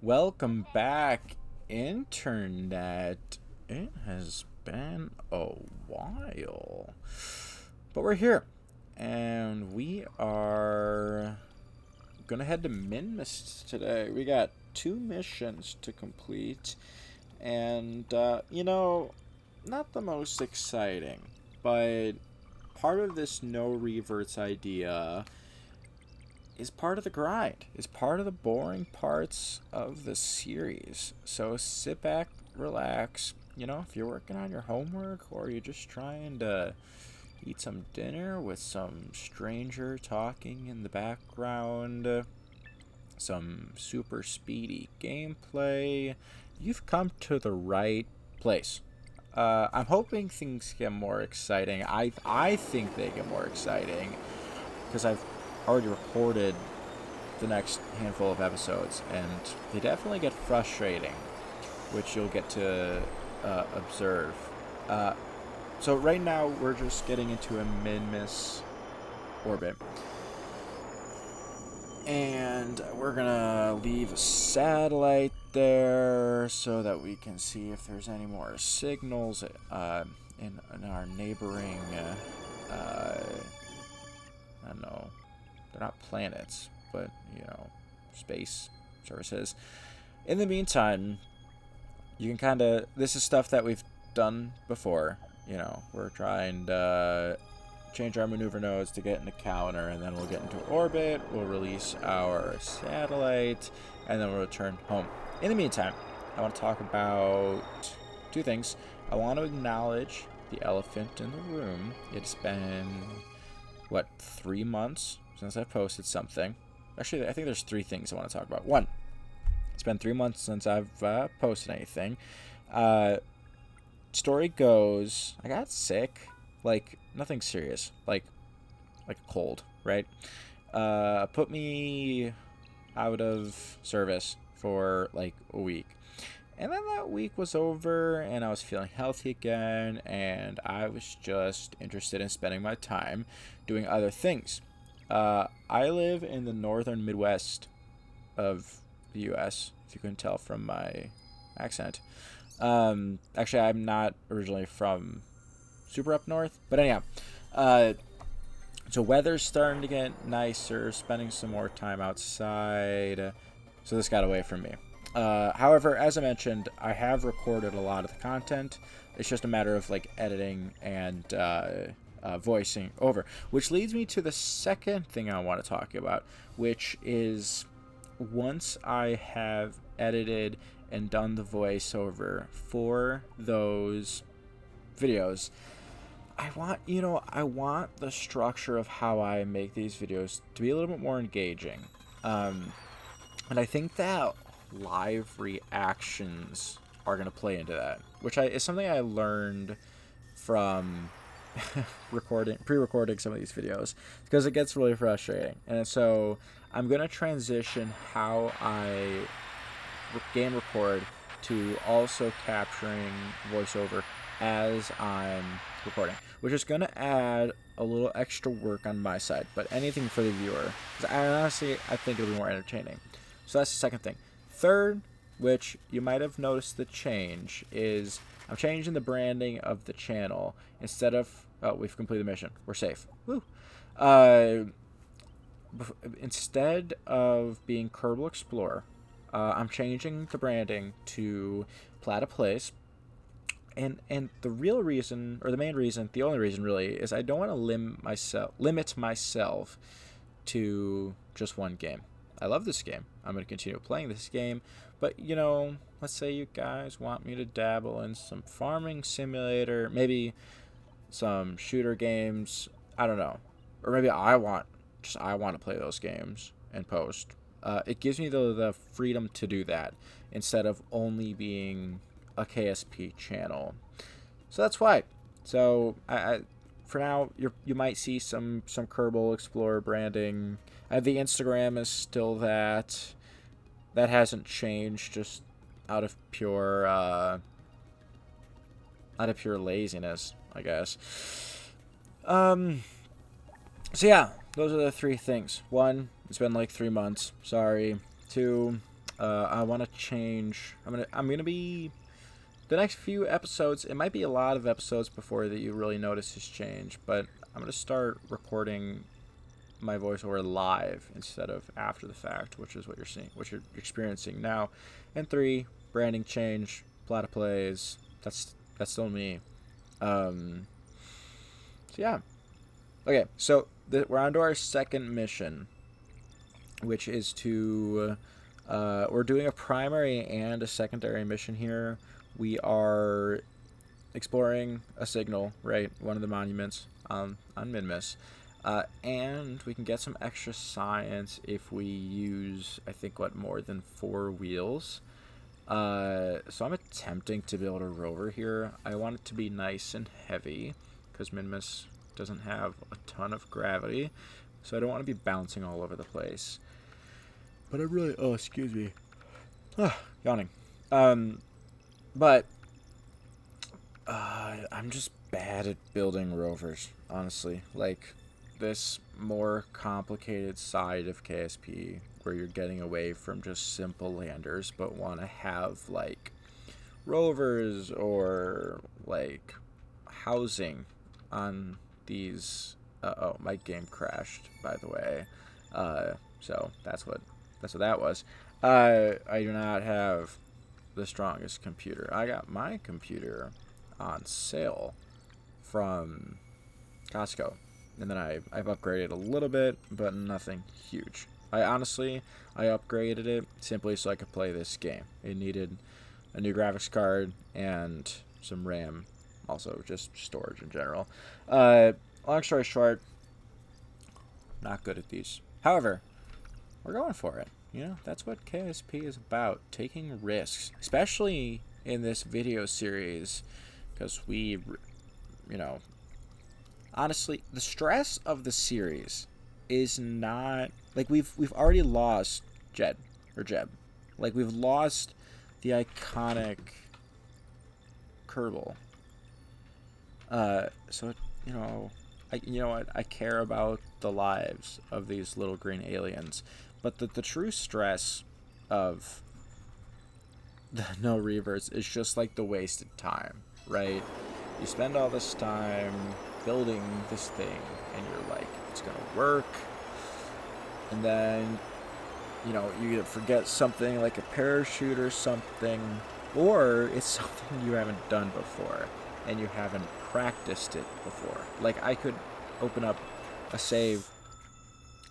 Welcome back, Internet. It has been a while. But we're here. And we are gonna head to Minmus today. We got 2 missions to complete. And, not the most exciting. But part of this no reverts idea is part of the grind, is part of the boring parts of the series. So sit back, relax. If you're working on your homework or you're just trying to eat some dinner with some stranger talking in the background, some super speedy gameplay, you've come to the right place. I'm hoping things get more exciting. I think they get more exciting because I've already recorded the next handful of episodes, and they definitely get frustrating, which you'll get to observe. So right now we're just getting into a Minmus orbit, and we're gonna leave a satellite there so that we can see if there's any more signals in our neighboring I don't know, they're not planets, but, space services. In the meantime, you can kind of, this is stuff that we've done before. We're trying to change our maneuver nodes to get into counter, and then we'll get into orbit, we'll release our satellite, and then we'll return home. In the meantime, I want to talk about 2 things. I want to acknowledge the elephant in the room. It's been 3 months since I posted something. Actually, I think there's 3 things I want to talk about. 1, it's been 3 months since I've posted anything. Story goes, I got sick, nothing serious, like a cold, right? Put me out of service for a week. And then that week was over, and I was feeling healthy again, and I was just interested in spending my time doing other things. I live in the northern Midwest of the U.S., if you couldn't tell from my accent. Actually, I'm not originally from super up north, but anyhow. So weather's starting to get nicer, spending some more time outside, so this got away from me. However, as I mentioned, I have recorded a lot of the content. It's just a matter of editing and voicing over, which leads me to the second thing I want to talk about, which is once I have edited and done the voiceover for those videos, I want the structure of how I make these videos to be a little bit more engaging. And I think that live reactions are going to play into that, which is something I learned from pre-recording some of these videos, because it gets really frustrating. And so I'm going to transition how I game record to also capturing voiceover as I'm recording, which is going to add a little extra work on my side, but anything for the viewer, because I think it'll be more entertaining. So that's the second thing. Third, which you might have noticed the change, is I'm changing the branding of the channel. Instead of, we've completed the mission, we're safe. Woo. Instead of being Kerbal Explorer, I'm changing the branding to PlatiPlays. And the real reason, or the main reason, the only reason really, is I don't want to limit myself to just one game. I love this game. I'm going to continue playing this game. But, let's say you guys want me to dabble in some farming simulator, maybe some shooter games. I don't know. Or maybe I want to play those games and post. It gives me the freedom to do that instead of only being a KSP channel. So that's why. So I for now, you might see some Kerbal Explorer branding. The Instagram is still that. That hasn't changed, just out of pure laziness, I guess. So yeah, those are the 3 things. 1, it's been 3 months. Sorry. 2, I want to change. I'm gonna be the next few episodes. It might be a lot of episodes before that you really notice this change, but I'm gonna start recording my voiceover live instead of after the fact, which is what you're seeing, what you're experiencing now. And 3, branding change, PlatiPlays. That's still me. So yeah. Okay, so we're on to our second mission, which is to we're doing a primary and a secondary mission here. We are exploring a signal, right? One of the monuments on Minmus. And we can get some extra science if we use, I think, more than 4 wheels. So I'm attempting to build a rover here. I want it to be nice and heavy, because Minmus doesn't have a ton of gravity. So I don't want to be bouncing all over the place. But I really... Oh, excuse me. Yawning. But I'm just bad at building rovers, honestly. Like, this more complicated side of KSP, where you're getting away from just simple landers, but want to have, like, rovers or, like, housing on these... oh, my game crashed, by the way. So that's what that was. I do not have the strongest computer. I got my computer on sale from Costco, and then I've upgraded a little bit, but nothing huge. I upgraded it simply so I could play this game. It needed a new graphics card and some RAM, also just storage in general. Long story short, not good at these. However, we're going for it. You know, that's what KSP is about, taking risks, especially in this video series, because we, you know, honestly, the stress of the series is not, like, we've already lost Jed. Like, we've lost the iconic Kerbal. So, you know, I care about the lives of these little green aliens. But the true stress of the no reverts is just like the wasted time, right? You spend all this time building this thing, and you're like, it's gonna work, and then, you know, you either forget something like a parachute or something, or it's something you haven't done before, and you haven't practiced it before. Like, I could open up a save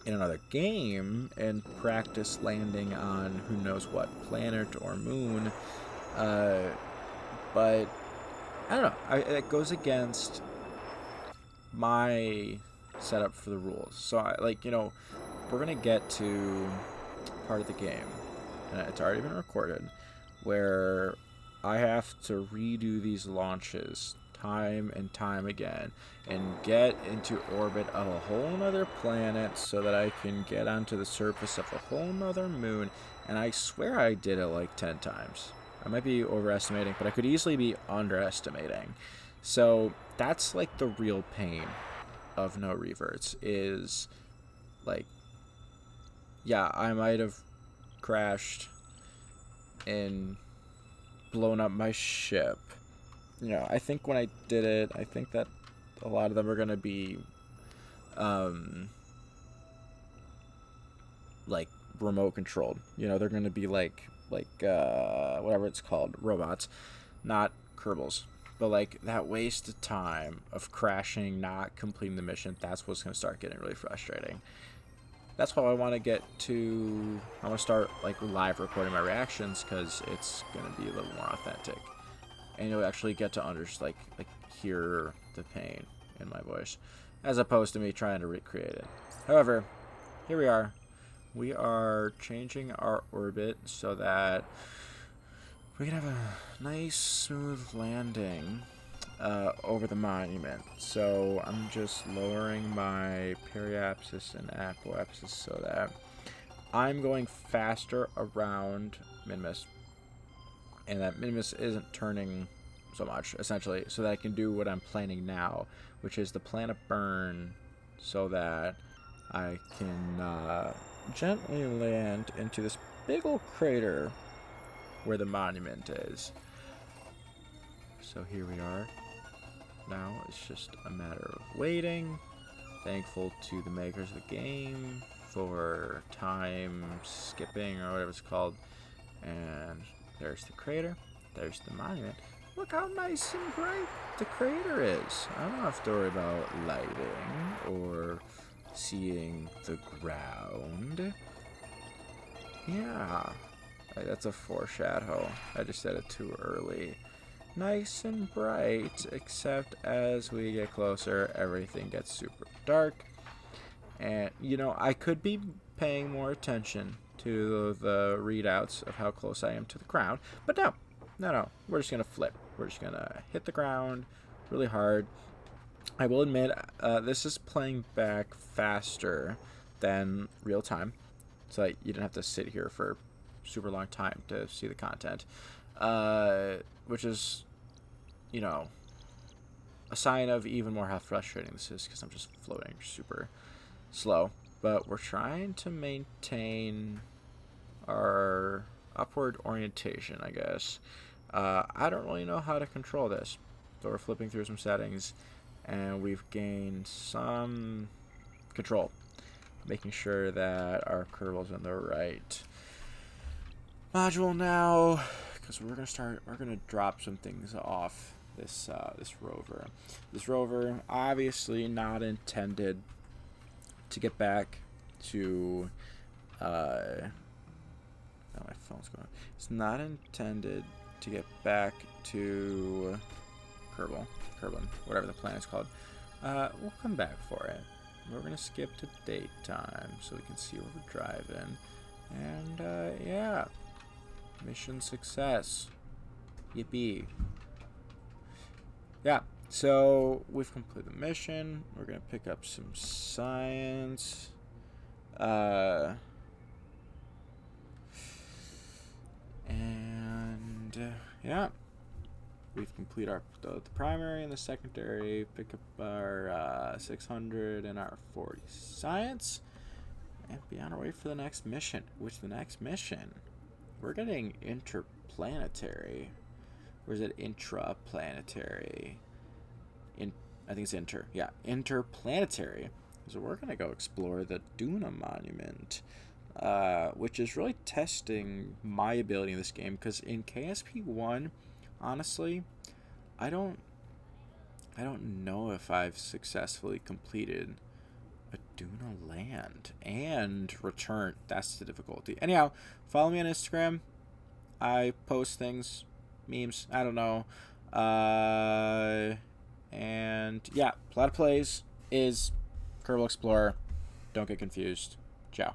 in another game and practice landing on who knows what planet or moon, but I don't know, it goes against my setup for the rules. So we're gonna get to part of the game, and it's already been recorded, where I have to redo these launches time and time again and get into orbit of a whole nother planet so that I can get onto the surface of a whole nother moon. And I swear I did it like 10 times. I might be overestimating, but I could easily be underestimating. So that's like the real pain of no reverts, is like, yeah, I might have crashed and blown up my ship. You know, I think when I did it, I think that a lot of them are going to be, like, remote controlled. You know, they're going to be like, whatever it's called, robots, not Kerbals. But, like, that waste of time of crashing, not completing the mission, that's what's going to start getting really frustrating. That's why I want to get to, I want to start, like, live recording my reactions, because it's going to be a little more authentic. And you'll actually get to hear the pain in my voice, as opposed to me trying to recreate it. However, here we are. We are changing our orbit so that we can have a nice, smooth landing over the monument. So I'm just lowering my periapsis and apoapsis so that I'm going faster around Minmus, and that Minmus isn't turning so much, essentially, so that I can do what I'm planning now, which is the planet burn, so that I can gently land into this big old crater where the monument is. So here we are. Now it's just a matter of waiting. Thankful to the makers of the game for time skipping or whatever it's called. And there's the crater. There's the monument. Look how nice and bright the crater is. I don't have to worry about lighting or seeing the ground. Yeah. That's a foreshadow. I just said it too early. Nice and bright, except as we get closer, everything gets super dark. And, you know, I could be paying more attention to the readouts of how close I am to the ground, but no. We're just going to flip. We're just going to hit the ground really hard. I will admit, this is playing back faster than real time, so you didn't have to sit here for a super long time to see the content, which is, you know, a sign of even more how frustrating this is because I'm just floating super slow. But we're trying to maintain our upward orientation, I guess. I don't really know how to control this, so we're flipping through some settings, and we've gained some control, making sure that our curvel's in the right module now, because we're gonna drop some things off this rover. This rover obviously not intended to get back to oh, my phone's going. It's not intended to get back to Kerbal, whatever the planet's called. We'll come back for it. We're gonna skip to daytime so we can see where we're driving. And yeah, mission success. Yippee. Yeah, so we've completed the mission. We're gonna pick up some science. Yeah, we've completed the primary and the secondary. Pick up our 600 and our 40 science, and be on our way for the next mission. Which the next mission, we're getting interplanetary. Or is it intraplanetary? I think it's inter. Yeah, interplanetary. So we're gonna go explore the Duna Monument. Which is really testing my ability in this game, because in KSP 1, honestly, I don't know if I've successfully completed a Duna land and return. That's the difficulty. Anyhow, follow me on Instagram. I post things, memes, I don't know. And yeah, PlatiPlays is Kerbal Explorer. Don't get confused. Ciao.